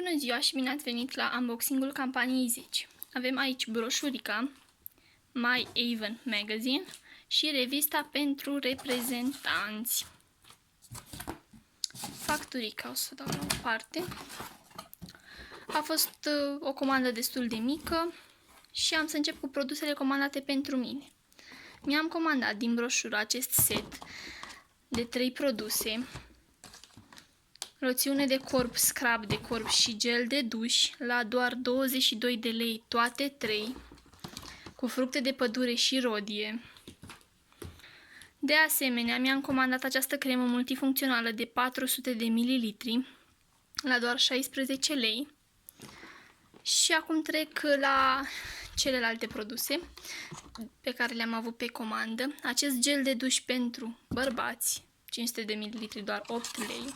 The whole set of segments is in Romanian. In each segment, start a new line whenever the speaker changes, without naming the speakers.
Bună ziua și bine ați venit la unboxing-ul campaniei 10. Avem aici broșurica My Avon Magazine și revista pentru reprezentanți. Facturica o să o dau la o parte. A fost o comandă destul de mică și am să încep cu produsele comandate pentru mine. Mi-am comandat din broșură acest set de 3 produse. Loțiune de corp, scrub de corp și gel de duș la doar 22 de lei toate 3, cu fructe de pădure și rodie. De asemenea, mi-am comandat această cremă multifuncțională de 400 de ml la doar 16 lei. Și acum trec la celelalte produse pe care le-am avut pe comandă. Acest gel de duș pentru bărbați, 500 de ml, doar 8 lei.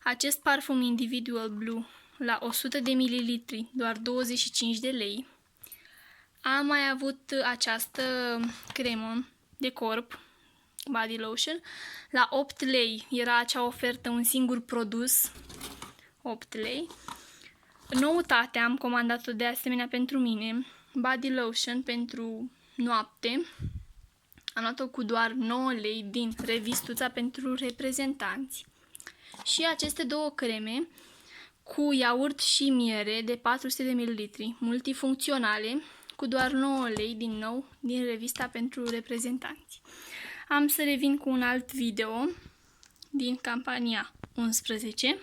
Acest parfum Individual Blue la 100 de ml, doar 25 de lei. Am mai avut această cremă de corp, body lotion, la 8 lei. Era acea ofertă, un singur produs, 8 lei. Noutate, am comandat-o de asemenea pentru mine, body lotion pentru noapte. Am luat-o cu doar 9 lei din revistuța pentru reprezentanți. Și aceste două creme cu iaurt și miere de 400 de ml, multifuncționale, cu doar 9 lei din nou din revista pentru reprezentanți. Am să revin cu un alt video din campania 11.